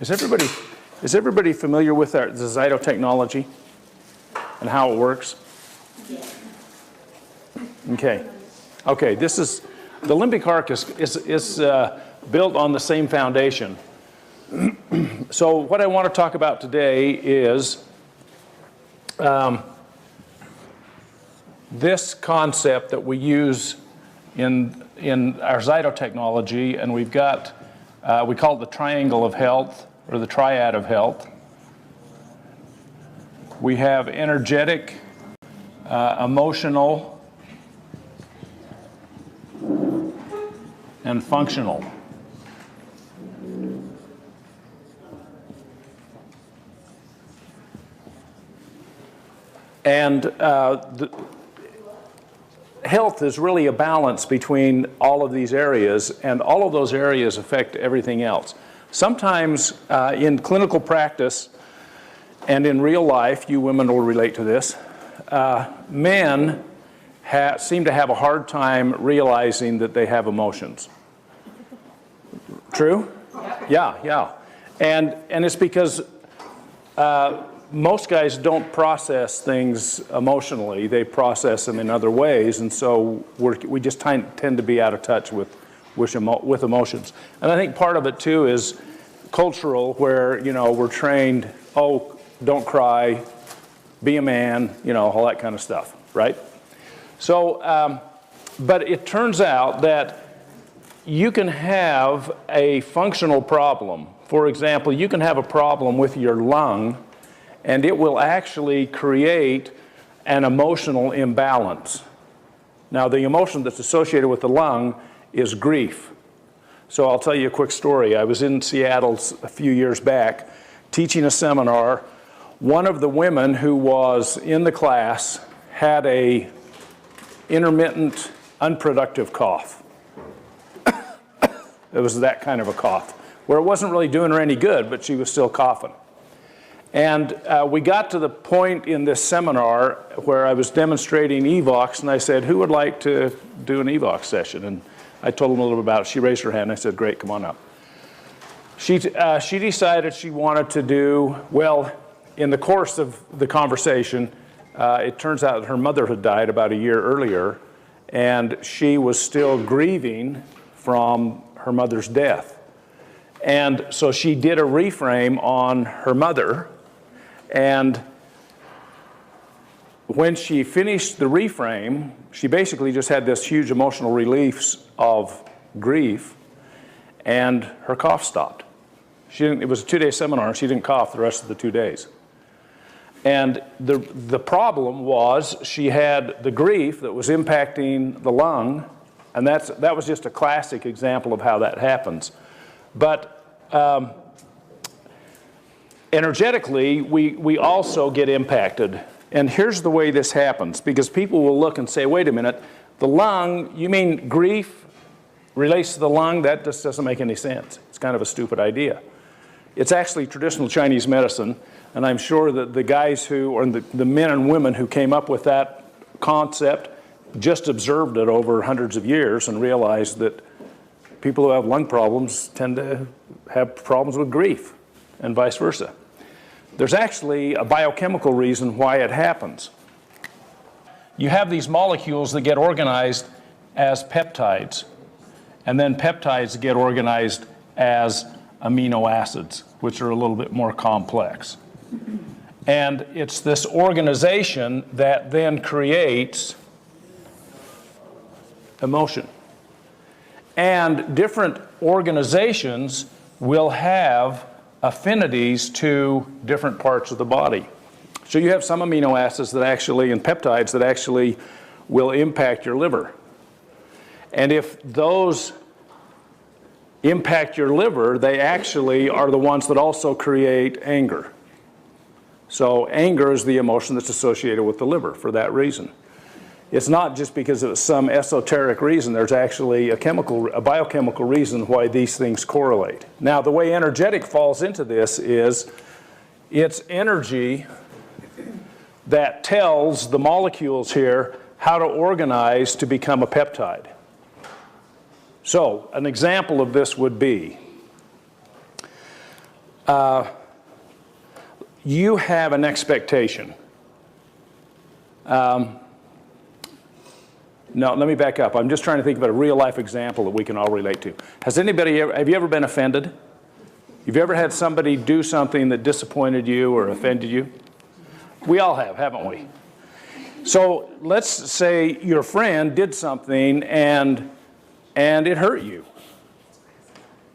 Is everybody familiar with the Zyto technology and how it works? Okay. Okay, this is, the limbic arc is built on the same foundation. So what I want to talk about today is this concept that we use in our Zyto technology, and we've got, we call it the triangle of health, or the triad of health. We have energetic, emotional, and functional. And health is really a balance between all of these areas, and all of those areas affect everything else. Sometimes in clinical practice and in real life, you women will relate to this, men seem to have a hard time realizing that they have emotions. True? Yeah. And it's because most guys don't process things emotionally. They process them in other ways, and so we just tend to be out of touch with emotions. And I think part of it too is cultural, where, you know, we're trained, oh, don't cry, be a man, you know, all that kind of stuff, right? So, but it turns out that you can have a functional problem. For example, you can have a problem with your lung, and it will actually create an emotional imbalance. Now, the emotion that's associated with the lung is grief. So I'll tell you a quick story. I was in Seattle a few years back teaching a seminar. One of the women who was in the class had a intermittent, unproductive cough. It was that kind of a cough, where it wasn't really doing her any good, but she was still coughing. And we got to the point in this seminar where I was demonstrating EVOX, and I said, who would like to do an EVOX session? And I told them a little bit about it. She raised her hand. I said, great, come on up. She decided she wanted to do, well, in the course of the conversation, it turns out that her mother had died about a year earlier, and she was still grieving from her mother's death. And so she did a reframe on her mother, and when she finished the reframe, she basically just had this huge emotional relief of grief, and her cough stopped. It was a 2-day seminar, and she didn't cough the rest of the 2 days. And the problem was she had the grief that was impacting the lung, and that was just a classic example of how that happens. But energetically, we also get impacted. And here's the way this happens, because people will look and say, wait a minute, the lung, you mean grief relates to the lung? That just doesn't make any sense. It's kind of a stupid idea. It's actually traditional Chinese medicine, and I'm sure that the guys who, or the men and women who came up with that concept just observed it over hundreds of years and realized that people who have lung problems tend to have problems with grief, and vice versa. There's actually a biochemical reason why it happens. You have these molecules that get organized as peptides, and then peptides get organized as amino acids, which are a little bit more complex. And it's this organization that then creates emotion. And different organizations will have affinities to different parts of the body. So you have some amino acids that actually, and peptides that actually will impact your liver. And if those impact your liver, they actually are the ones that also create anger. So anger is the emotion that's associated with the liver for that reason. It's not just because of some esoteric reason. There's actually a biochemical reason why these things correlate. Now, the way energetic falls into this is it's energy that tells the molecules here how to organize to become a peptide. So, an example of this would be you have an expectation. No, let me back up. I'm just trying to think of a real life example that we can all relate to. Has anybody ever, have you ever been offended? Have you ever had somebody do something that disappointed you or offended you? We all have, haven't we? So let's say your friend did something and it hurt you.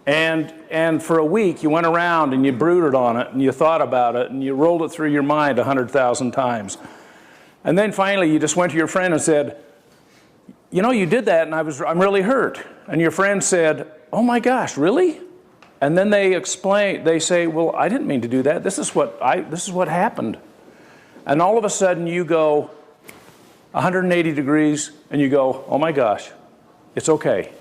And for a week you went around and you brooded on it and you thought about it and you rolled it through your mind 100,000 times. And then finally you just went to your friend and said, you know, you did that and I'm really hurt. And your friend said, oh my gosh, really? And then they say, well, I didn't mean to do that. This is what happened. And all of a sudden you go 180 degrees and you go, oh my gosh, it's okay.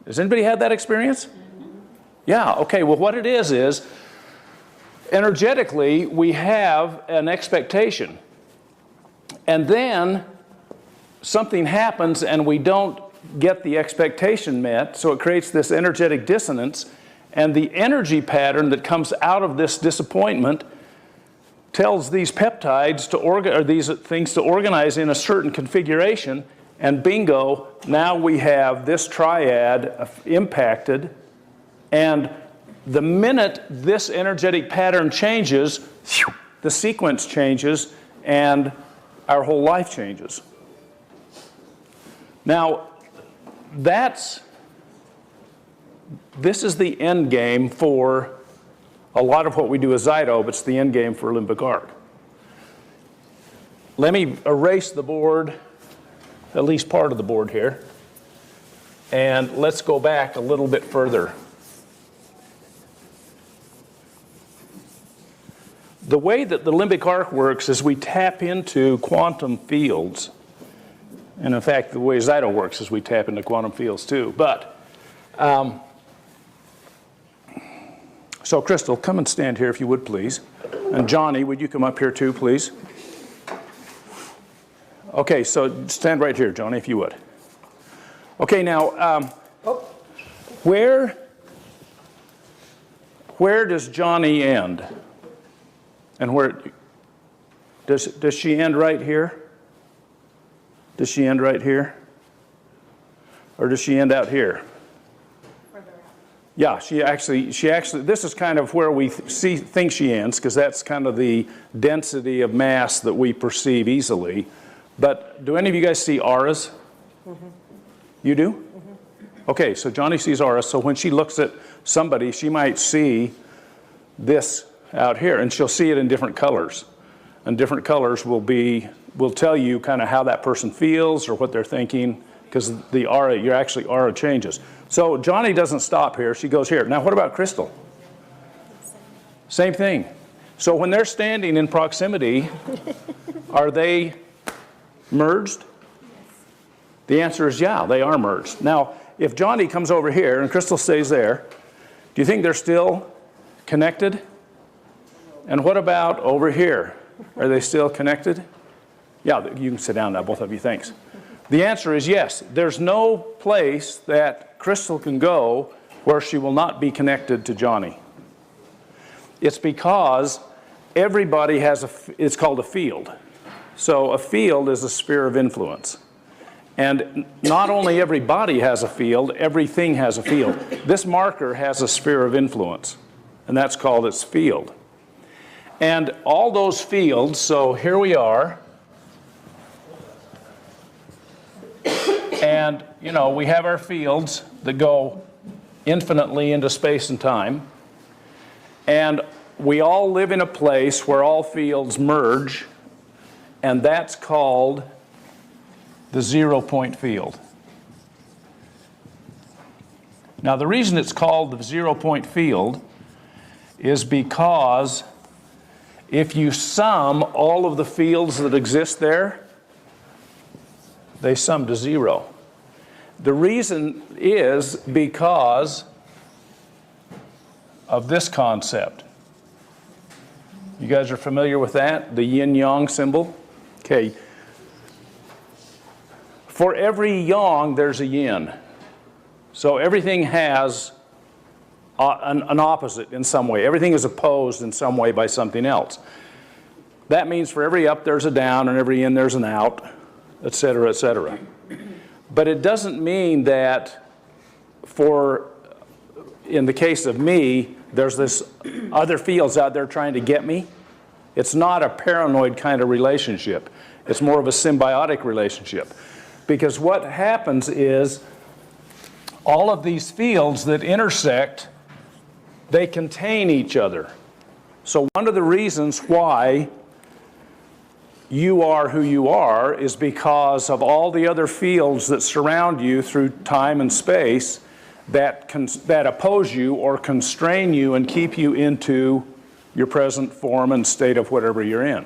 Has anybody had that experience? Yeah, okay, well what it is energetically we have an expectation. And then something happens and we don't get the expectation met, so it creates this energetic dissonance, and the energy pattern that comes out of this disappointment tells these peptides to or these things to organize in a certain configuration, and bingo, now we have this triad impacted, and the minute this energetic pattern changes, the sequence changes and our whole life changes. Now, this is the end game for a lot of what we do as Zyto, but it's the end game for limbic arc. Let me erase the board, at least part of the board here, and let's go back a little bit further. The way that the limbic arc works is we tap into quantum fields. And in fact, the way Zyto works is we tap into quantum fields too. But, so Crystal, come and stand here if you would, please. And Johnny, would you come up here too, please? Okay, so stand right here, Johnny, if you would. Okay, now, where does Johnny end? And where, does she end right here? Does she end right here? Or does she end out here? Further out. Yeah, she actually, this is kind of where we think she ends, because that's kind of the density of mass that we perceive easily. But do any of you guys see auras? Mm-hmm. You do? Mm-hmm. Okay, so Johnny sees auras, so when she looks at somebody, she might see this out here, and she'll see it in different colors. And different colors will tell you kind of how that person feels or what they're thinking, because the aura, your actually aura changes. So Johnny doesn't stop here, she goes here. Now what about Crystal? Same thing. So when they're standing in proximity, are they merged? The answer is yeah, they are merged. Now if Johnny comes over here and Crystal stays there, do you think they're still connected? And what about over here? Are they still connected? Yeah, you can sit down now, both of you, thanks. The answer is yes. There's no place that Crystal can go where she will not be connected to Johnny. It's because everybody has it's called a field. So a field is a sphere of influence. And not only every body has a field, everything has a field. This marker has a sphere of influence, and that's called its field. And all those fields, so here we are, and you know, we have our fields that go infinitely into space and time, and we all live in a place where all fields merge, and that's called the 0-point field. Now the reason it's called the 0-point field is because if you sum all of the fields that exist there, they sum to 0. The reason is because of this concept. You guys are familiar with that, the yin-yang symbol? Okay. For every yang, there's a yin. So everything has an opposite in some way. Everything is opposed in some way by something else. That means for every up there's a down, and every in there's an out, et cetera, et cetera. But it doesn't mean that in the case of me, there's this other fields out there trying to get me. It's not a paranoid kind of relationship. It's more of a symbiotic relationship. Because what happens is all of these fields that intersect, they contain each other. So one of the reasons why you are who you are is because of all the other fields that surround you through time and space that oppose you or constrain you and keep you into your present form and state of whatever you're in.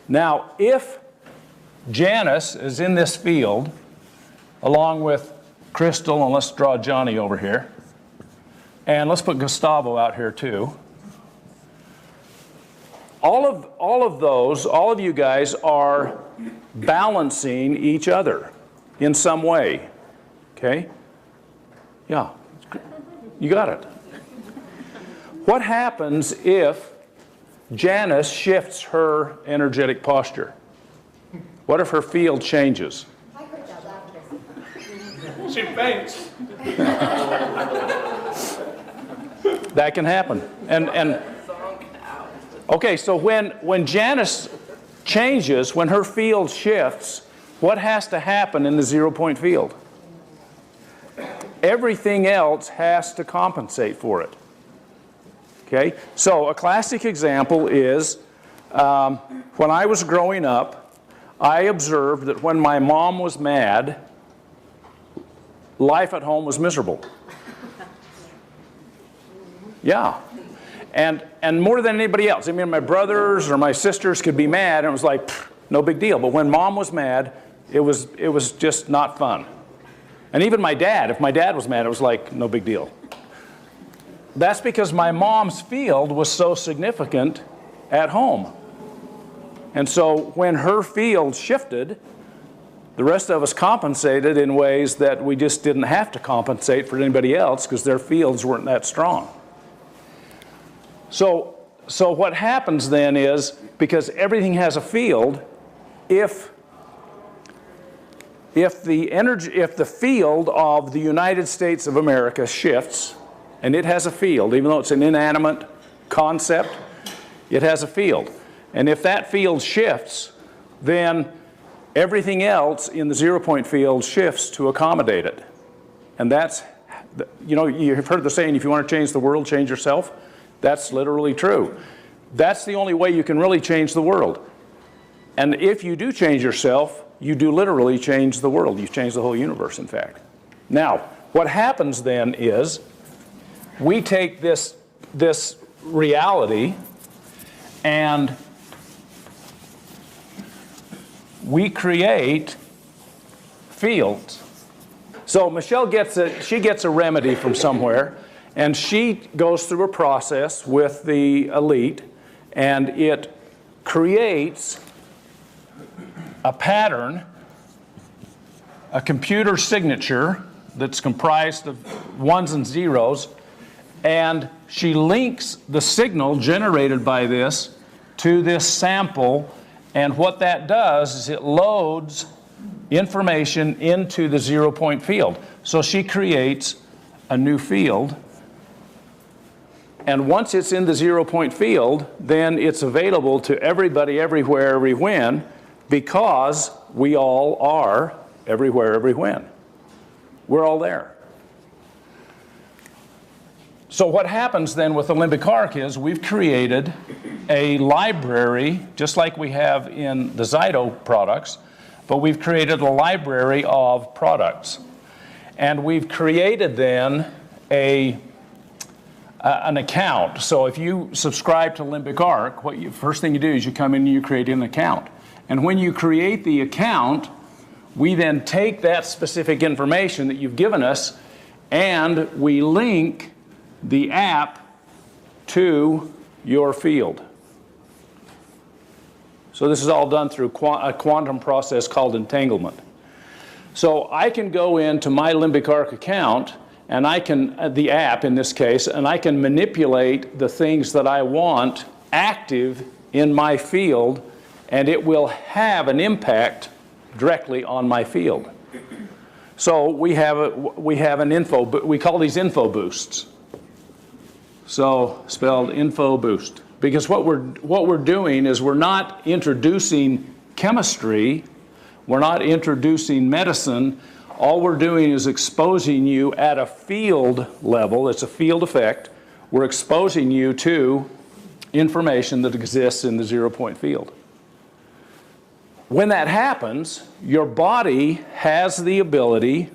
Now, if Janice is in this field, along with Crystal, and let's draw Johnny over here, and let's put Gustavo out here too. All of you guys are balancing each other in some way, okay? Yeah, you got it. What happens if Janice shifts her energetic posture? What if her field changes? I heard that laughter. She faints. That can happen. And okay, so when Janice changes, when her field shifts, what has to happen in the 0-point field? Everything else has to compensate for it. Okay, so a classic example is when I was growing up, I observed that when my mom was mad, life at home was miserable. Yeah. And more than anybody else. I mean, my brothers or my sisters could be mad, and it was like, no big deal. But when mom was mad, it was just not fun. And even my dad, if my dad was mad, it was like, no big deal. That's because my mom's field was so significant at home. And so when her field shifted, the rest of us compensated in ways that we just didn't have to compensate for anybody else because their fields weren't that strong. So what happens then is, because everything has a field, if the field of the United States of America shifts, and it has a field, even though it's an inanimate concept, it has a field. And if that field shifts, then everything else in the 0-point field shifts to accommodate it. And that's, you know, you've heard the saying, if you want to change the world, change yourself. That's literally true. That's the only way you can really change the world. And if you do change yourself, you do literally change the world. You change the whole universe, in fact. Now, what happens then is we take this reality and we create fields. So Michelle she gets a remedy from somewhere, and she goes through a process with the elite, and it creates a pattern, a computer signature that's comprised of ones and zeros, and she links the signal generated by this to this sample, and what that does is it loads information into the 0-point field. So she creates a new field, and once it's in the 0-point field, then it's available to everybody, everywhere, every when, because we all are everywhere, every when. We're all there. So what happens then with the limbic arc is we've created a library, just like we have in the Zyto products, but we've created a library of products. And we've created then an account. So if you subscribe to Limbic Arc, first thing you do is you come in and you create an account. And when you create the account, we then take that specific information that you've given us and we link the app to your field. So this is all done through a quantum process called entanglement. So I can go into my Limbic Arc account and I can, the app in this case, and I can manipulate the things that I want active in my field, and it will have an impact directly on my field. So we have an info, we call these info boosts. So spelled info boost. Because what we're doing is we're not introducing chemistry, we're not introducing medicine. All we're doing is exposing you at a field level. It's a field effect. We're exposing you to information that exists in the 0-point field. When that happens, your body has the ability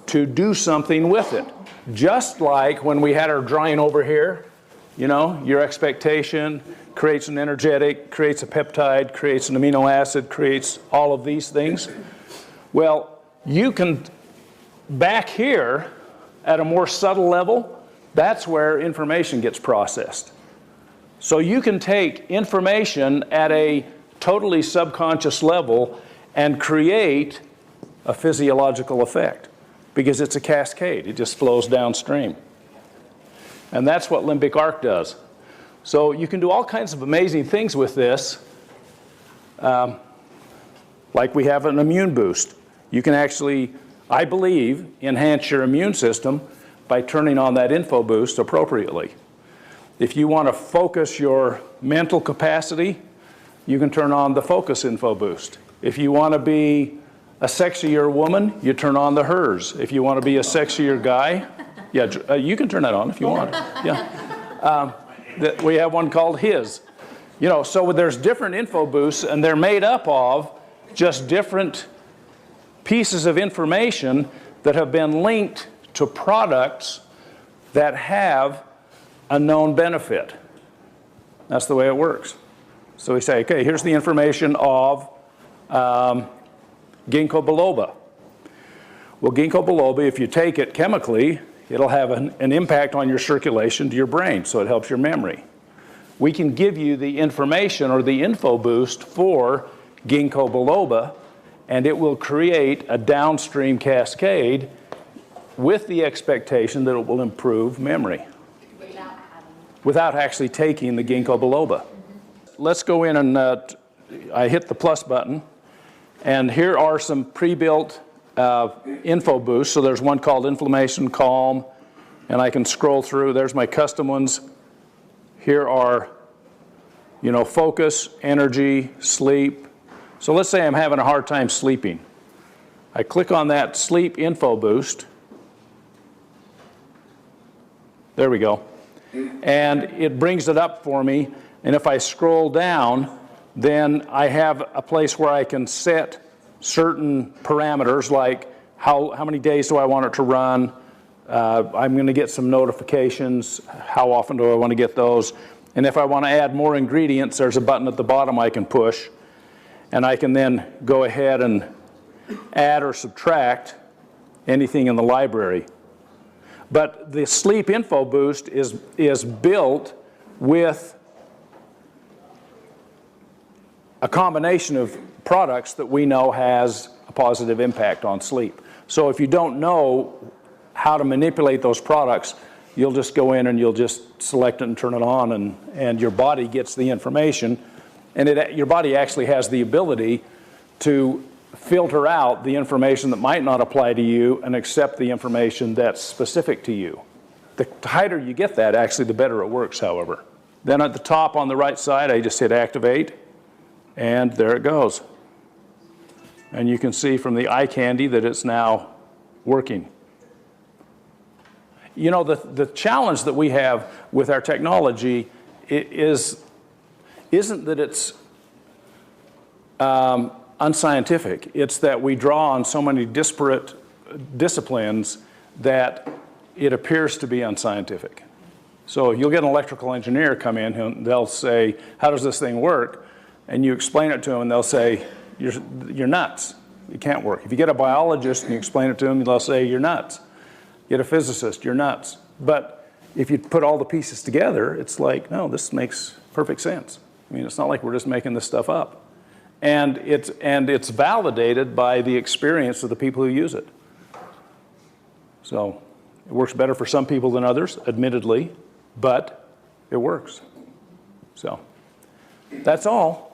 to do something with it. Just like when we had our drawing over here, you know, your expectation creates an energetic, creates a peptide, creates an amino acid, creates all of these things. Well, you can, back here, at a more subtle level, that's where information gets processed. So you can take information at a totally subconscious level and create a physiological effect because it's a cascade. It just flows downstream. And that's what limbic arc does. So you can do all kinds of amazing things with this. Like we have an immune boost. You can actually, I believe, enhance your immune system by turning on that info boost appropriately. If you want to focus your mental capacity, you can turn on the focus info boost. If you want to be a sexier woman, you turn on the hers. If you want to be a sexier guy, yeah, you can turn that on if you want. Yeah. We have one called his. You know, so there's different info boosts, and they're made up of just different pieces of information that have been linked to products that have a known benefit. That's the way it works. So we say, okay, here's the information of ginkgo biloba. Well, ginkgo biloba, if you take it chemically, it'll have an impact on your circulation to your brain, so it helps your memory. We can give you the information or the info boost for ginkgo biloba, and it will create a downstream cascade with the expectation that it will improve memory without actually taking the ginkgo biloba. Let's go in and I hit the plus button, and here are some pre-built info boosts. So there's one called inflammation, calm, and I can scroll through. There's my custom ones. Here are, you know, focus, energy, sleep. So let's say I'm having a hard time sleeping. I click on that sleep info boost. There we go. And it brings it up for me. And if I scroll down, then I have a place where I can set certain parameters like how many days do I want it to run. I'm going to get some notifications. How often do I want to get those? And if I want to add more ingredients, there's a button at the bottom I can push. And I can then go ahead and add or subtract anything in the library. But the sleep info boost is built with a combination of products that we know has a positive impact on sleep. So if you don't know how to manipulate those products, you'll just go in and you'll just select it and turn it on, and your body gets the information. And your body actually has the ability to filter out the information that might not apply to you and accept the information that's specific to you. The tighter you get that, actually, the better it works, however. Then at the top on the right side, I just hit activate, and there it goes. And you can see from the eye candy that it's now working. You know, the challenge that we have with our technology isn't that it's unscientific. It's that we draw on so many disparate disciplines that it appears to be unscientific. So you'll get an electrical engineer come in and they'll say, how does this thing work? And you explain it to them and they'll say, you're nuts. It can't work. If you get a biologist and you explain it to them, they'll say, you're nuts. Get a physicist, you're nuts. But if you put all the pieces together, it's like, no, this makes perfect sense. I mean, it's not like we're just making this stuff up. And it's validated by the experience of the people who use it. So It works better for some people than others, admittedly, but it works. So that's all.